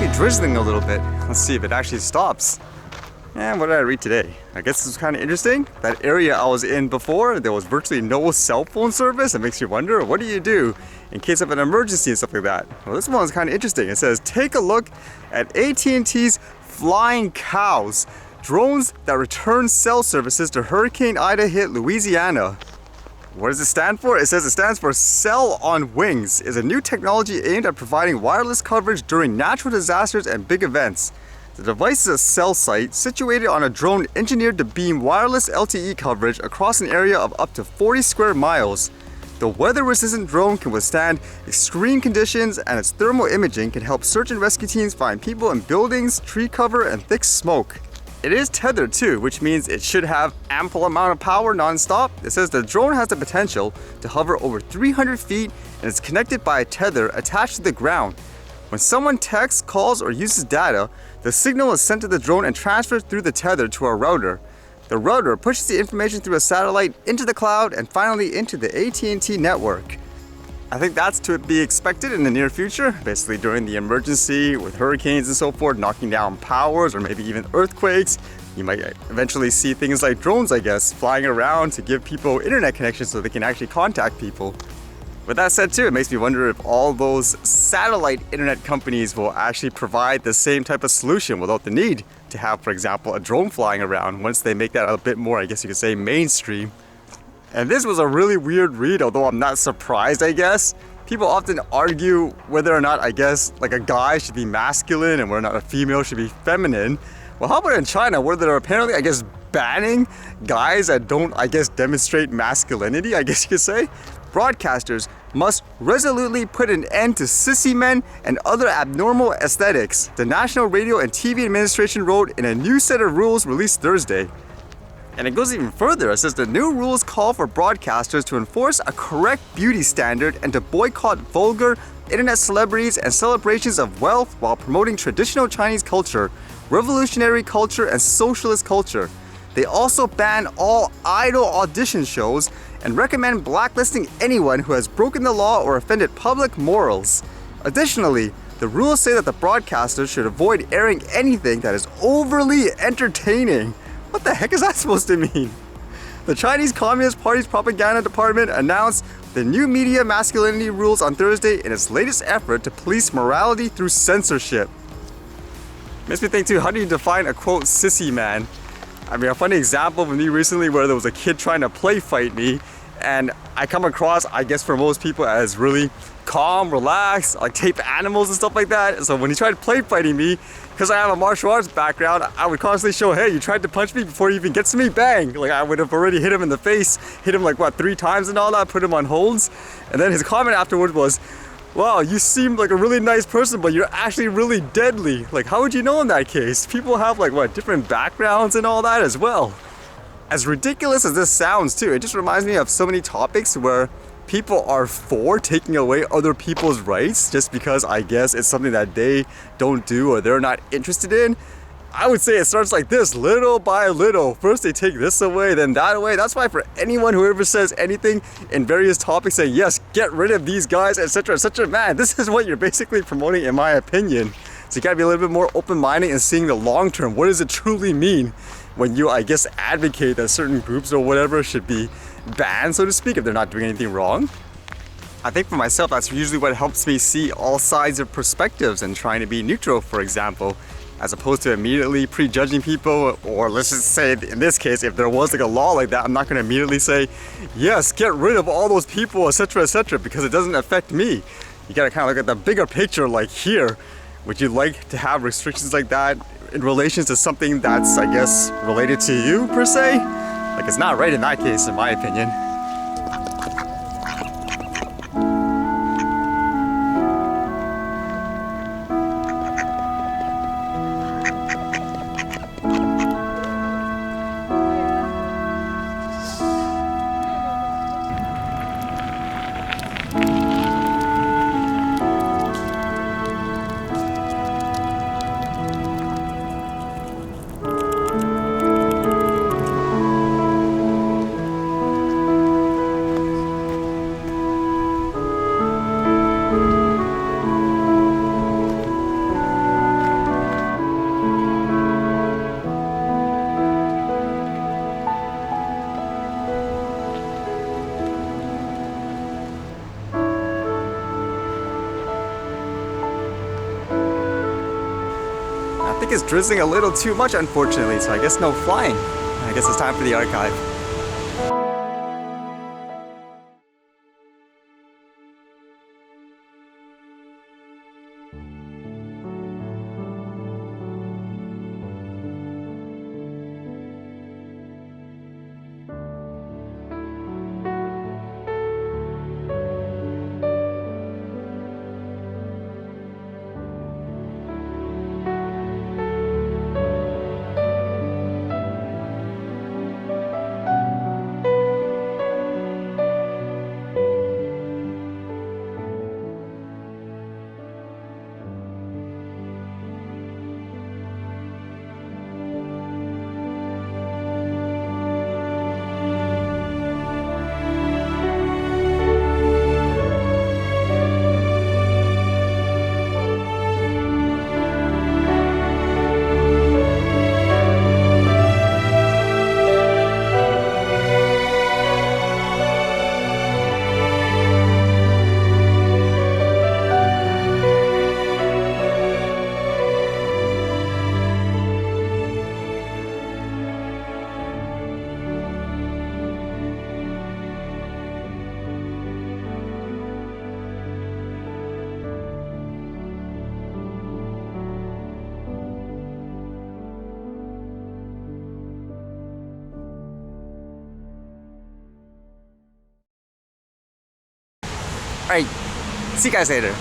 actually drizzling a little bit. Let's see if it actually stops. And what did I read today? I guess this was kind of interesting. That area I was in before, there was virtually no cell phone service. It makes you wonder, what do you do in case of an emergency and stuff like that? Well, this one's kind of interesting. It says, take a look at aT&T's flying cows, drones that return cell services to Hurricane Ida hit Louisiana. What does it stand for? It says it stands for Cell on Wings. It's a new technology aimed at providing wireless coverage during natural disasters and big events. The device is a cell site situated on a drone engineered to beam wireless LTE coverage across an area of up to 40 square miles. The weather-resistant drone can withstand extreme conditions, and its thermal imaging can help search and rescue teams find people in buildings, tree cover, and thick smoke. It is tethered too, which means it should have ample amount of power non-stop. It says the drone has the potential to hover over 300 feet and is connected by a tether attached to the ground. When someone texts, calls, or uses data, the signal is sent to the drone and transferred through the tether to a router. The router pushes the information through a satellite into the cloud and finally into the aT&T network. I think that's to be expected in the near future, basically during the emergency with hurricanes and so forth, knocking down powers or maybe even earthquakes. You might eventually see things like drones, I guess, flying around to give people internet connections so they can actually contact people. With that said too, it makes me wonder if all those satellite internet companies will actually provide the same type of solution without the need to have, for example, a drone flying around once they make that a bit more, I guess you could say, mainstream. And this was a really weird read, although I'm not surprised, I guess. People often argue whether or not, I guess, like a guy should be masculine and whether or not a female should be feminine. Well, how about in China, where they're apparently, I guess, banning guys that don't, I guess, demonstrate masculinity, I guess you could say? Broadcasters must resolutely put an end to sissy men and other abnormal aesthetics, the National Radio and TV Administration wrote in a new set of rules released Thursday. And it goes even further. It says the new rules call for broadcasters to enforce a correct beauty standard and to boycott vulgar internet celebrities and celebrations of wealth while promoting traditional Chinese culture, revolutionary culture, and socialist culture. They also ban all idol audition shows and recommend blacklisting anyone who has broken the law or offended public morals. Additionally, the rules say that the broadcasters should avoid airing anything that is overly entertaining. What the heck is that supposed to mean? The Chinese Communist Party's propaganda department announced the new media masculinity rules on Thursday in its latest effort to police morality through censorship. Makes me think too, how do you define a quote sissy man? I mean, a funny example of me recently where there was a kid trying to play fight me, and I come across, I guess for most people, as really calm, relaxed, like tape animals and stuff like that. So when he tried play fighting me, because I have a martial arts background, I would constantly show, hey, you tried to punch me before he even gets to me, bang! Like I would have already hit him in the face, hit him like what, 3 times and all that, put him on holds. And then his comment afterwards was, wow, you seem like a really nice person, but you're actually really deadly. Like, how would you know in that case? People have like what, different backgrounds and all that as well. As ridiculous as this sounds too, it just reminds me of so many topics where people are for taking away other people's rights just because I guess it's something that they don't do or they're not interested in. I would say it starts like this, little by little. First they take this away, then that away. That's why for anyone who ever says anything in various topics saying, yes, get rid of these guys, etc., etc., man, this is what you're basically promoting in my opinion. So you gotta be a little bit more open-minded and seeing the long term. What does it truly mean when you, I guess, advocate that certain groups or whatever should be banned, so to speak, if they're not doing anything wrong? I think for myself, that's usually what helps me see all sides of perspectives and trying to be neutral, for example, as opposed to immediately prejudging people. Or let's just say in this case, if there was like a law like that, I'm not going to immediately say, yes, get rid of all those people, etc., because it doesn't affect me. You got to kind of look at the bigger picture, like here. Would you like to have restrictions like that in relation to something that's, I guess, related to you per se? Like, it's not right in that case, in my opinion. think it's drizzling a little too much, unfortunately, so I guess no flying. I guess it's time for the archive. Alright, see you guys later.